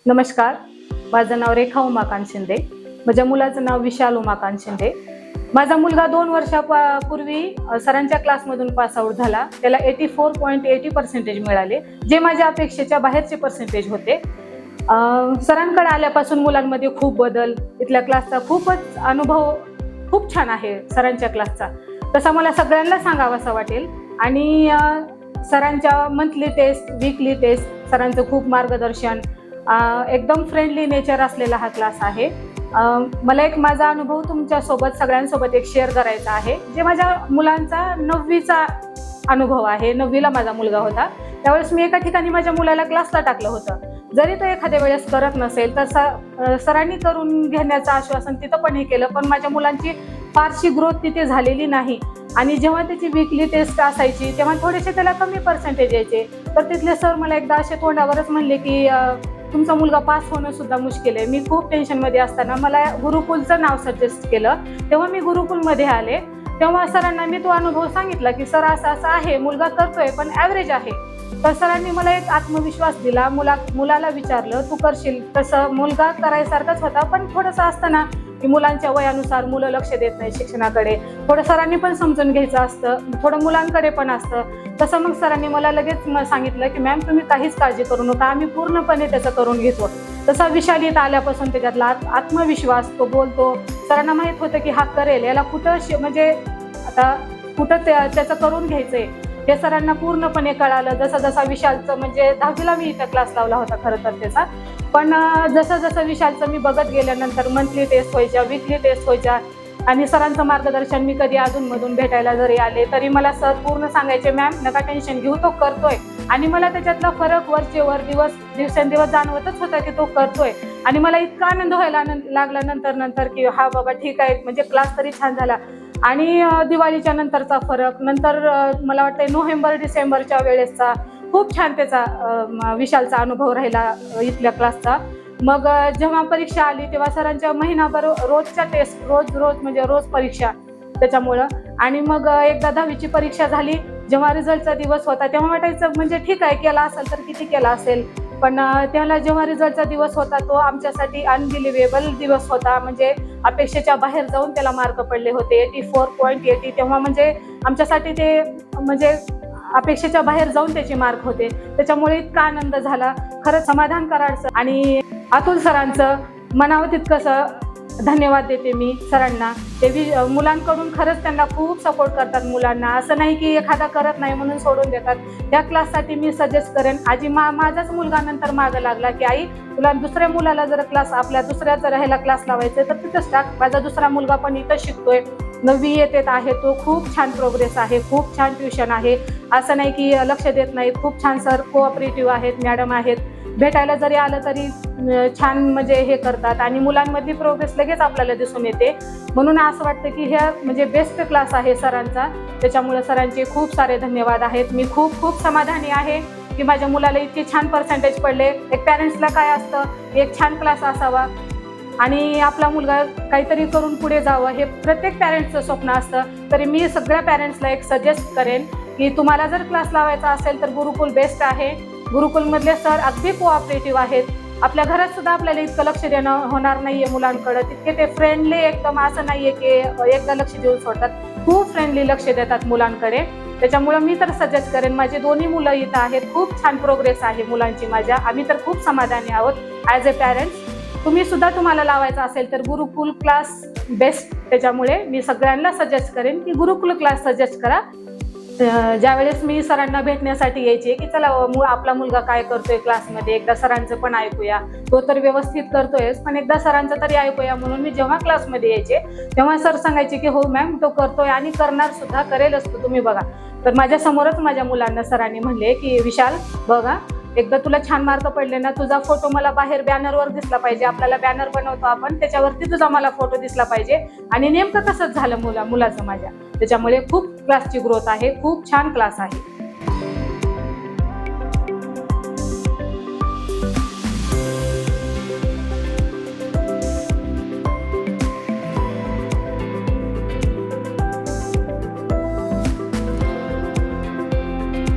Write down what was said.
नमस्कार, माझं नाव रेखा उमाकांत शिंदे. माझ्या मुलाचं नाव विशाल उमाकांत शिंदे. माझा मुलगा 2 वर्षापूर्वी सरांच्या क्लासमधून पास आउट झाला. त्याला 84.80% मिळाले, जे माझ्या अपेक्षेच्या बाहेरचे पर्सेंटेज होते. सरांकडे आल्यापासून मुलांमध्ये खूप बदल, इथल्या क्लासचा खूपच अनुभव खूप छान आहे सरांच्या क्लासचा. तसा मला सगळ्यांना सांगावासा वाटेल. आणि सरांच्या मंथली टेस्ट, वीकली टेस्ट, सरांचं खूप मार्गदर्शन, एकदम फ्रेंडली नेचर असलेला हा क्लास आहे. मला एक माझा अनुभव तुमच्यासोबत सगळ्यांसोबत एक शेअर करायचा आहे, जे माझ्या मुलांचा 9वीचा अनुभव आहे. 9वीला माझा मुलगा होता. त्यावेळेस मी एका ठिकाणी माझ्या मुलाला क्लासला टाकलं होतं. जरी तो एखाद्या वेळेस करत नसेल तर सरांनी करून घेण्याचं आश्वासन तिथं पण हे केलं, पण माझ्या मुलांची फारशी ग्रोथ तिथे झालेली नाही. आणि जेव्हा त्याची वीकली टेस्ट असायची तेव्हा थोडेसे त्याला कमी पर्सेंटेज यायचे. तर तिथले सर मला एकदा असे तोंडावरच म्हणले की तुमचा मुलगा पास होणं सुद्धा मुश्किल आहे. मी खूप टेन्शनमध्ये असताना मला गुरुकुलचं नाव सजेस्ट केलं. तेव्हा मी गुरुकुलमध्ये आले. तेव्हा सरांना मी तो अनुभव सांगितला की सर असं असं आहे, मुलगा करतोय पण ॲव्हरेज आहे. तर सरांनी मला एक आत्मविश्वास दिला. मुलाला विचारलं तू करशील. तसं मुलगा करायसारखाच होता, पण थोडंसं असतं ना की मुलांच्या वयानुसार मुलं लक्ष देत नाही शिक्षणाकडे. थोडं सरांनी पण समजून घ्यायचं असतं, थोडं मुलांकडे पण असतं. तसं मग सरांनी मला लगेच सांगितलं की मॅम तुम्ही काहीच काळजी करू नका, आम्ही पूर्णपणे त्याचं करून घेतो. तसा विशाल इथं आल्यापासून त्याच्यातला आत्मविश्वास, तो बोलतो. सरांना माहीत होतं की हा करेल, याला कुठं म्हणजे आता कुठं त्याचं करून घ्यायचंय हे सरांना पूर्णपणे कळालं. जसं जसं विशालचं म्हणजे 10वीला मी इथं क्लास लावला होता खरं तर त्याचा, पण जसं जसं विशालचं मी बघत गेल्यानंतर मंथली टेस्ट व्हायच्या, वीकली टेस्ट व्हायच्या, आणि सरांचं मार्गदर्शन मी कधी अधूनमधून भेटायला जरी आले तरी मला सर पूर्ण सांगायचे मॅम नका टेन्शन घेऊ, तो करतोय. आणि मला त्याच्यातला फरक वरचेवर दिवसेंदिवस जाणवतच होता की तो करतोय. आणि मला इतका आनंद व्हायला लागला नंतर की हा बाबा ठीक आहे, म्हणजे क्लास तरी छान झाला. आणि दिवाळीच्या नंतरचा फरक, नंतर मला वाटतं नोव्हेंबर-डिसेंबरच्या वेळेसचा खूप छान त्याचा विशालचा अनुभव राहिला इथल्या क्लासचा. मग जेव्हा परीक्षा आली तेव्हा सरांच्या महिनाभर रोजच्या टेस्ट, रोज म्हणजे रोज परीक्षा त्याच्यामुळं. आणि मग एकदा 10वीची परीक्षा झाली, जेव्हा रिझल्टचा दिवस होता तेव्हा वाटायचं म्हणजे ठीक आहे, केला असेल तर किती केला असेल. पण त्याला जेव्हा रिझल्टचा दिवस होता तो आमच्यासाठी अनबिलिव्हेबल दिवस होता. म्हणजे अपेक्षेच्या बाहेर जाऊन त्याला मार्क पडले होते 84.80. तेव्हा म्हणजे आमच्यासाठी ते म्हणजे अपेक्षेच्या बाहेर जाऊन त्याचे मार्क होते. त्याच्यामुळे इतका आनंद झाला. खरंच समाधान करायचं. आणि अतुल सरांचं मनावं तितकंसं धन्यवाद देते मी सरांना. ते मुलांकडून खरंच त्यांना खूप सपोर्ट करतात मुलांना. असं नाही की एखादा करत नाही म्हणून सोडून देतात. त्या क्लाससाठी मी सजेस्ट करेन. आजी माझाच मुलगा नंतर मागं लागला की आई तुला दुसऱ्या मुलाला जर क्लास, आपल्या दुसऱ्या जर ह्याला क्लास लावायचं तर तिथंच टाक. माझा दुसरा मुलगा पण इथं शिकतोय, 9वी येतेत आहे तो. खूप छान प्रोग्रेस आहे, खूप छान ट्युशन आहे. असं नाही की लक्ष देत नाहीत. खूप छान सर कोऑपरेटिव्ह आहेत, मॅडम आहेत. भेटायला जरी आलं तरी छान म्हणजे हे करतात. आणि मुलांमधली प्रोग्रेस लगेच आपल्याला दिसून येते. म्हणून असं वाटतं की ह्या म्हणजे बेस्ट क्लास आहे सरांचा. त्याच्यामुळे सरांचे खूप सारे धन्यवाद आहेत. मी खूप समाधानी आहे की माझ्या मुलाला इतके छान पर्सेंटेज पडले. एक पॅरेंट्सला काय असतं, एक छान क्लास असावा आणि आपला मुलगा काहीतरी करून पुढे जावं, हे प्रत्येक पॅरेंट्सचं स्वप्न असतं. तरी मी सगळ्या पॅरेंट्सला एक सजेस्ट करेन की तुम्हाला जर क्लास लावायचा असेल तर गुरुकुल बेस्ट आहे. गुरुकुलमधले सर अगदी कोऑपरेटिव्ह आहेत. आपल्या घरात सुद्धा आपल्याला इतकं लक्ष देणं होणार नाहीये मुलांकडं. तितके ते फ्रेंडली एकदम, असं नाहीये की एकदा लक्ष देऊन सोडतात. खूप फ्रेंडली लक्ष देतात मुलांकडे. त्याच्यामुळं मी तर सजेस्ट करेन. माझे दोन्ही मुलं इथं आहेत. खूप छान प्रोग्रेस आहे मुलांची माझ्या. आम्ही तर खूप समाधानी आहोत ॲज अ पॅरेंट्स. तुम्ही सुद्धा तुम्हाला लावायचा असेल तर गुरुकुल क्लास बेस्ट. त्याच्यामुळे मी सगळ्यांना सजेस्ट करेन की गुरुकुल क्लास सजेस्ट करा. ज्यावेळेस मी सरांना भेटण्यासाठी यायचे की चला आपला मुलगा काय करतोय क्लासमध्ये, एकदा सरांचं पण ऐकूया. तो तर व्यवस्थित करतोयच, पण एकदा सरांचं तरी ऐकूया. म्हणून मी जेव्हा क्लासमध्ये यायचे तेव्हा सर सांगायचे की हो मॅम तो करतोय आणि करणार सुद्धा, करेलच तो, तुम्ही बघा. तर माझ्या समोरच माझ्या मुलांना सरांनी म्हणले की विशाल बघा, एकदा तुला छान मार्क पडले ना, तुझा फोटो मला बाहेर बॅनरवर दिसला पाहिजे. आपल्याला बॅनर बनवतो आपण, त्याच्यावरती तुझा मला फोटो दिसला पाहिजे. आणि नेमकं तसंच झालं मुलाचं माझ्या. त्याच्यामुळे खूप क्लासची ग्रोथ आहे. खूप छान क्लास आहे.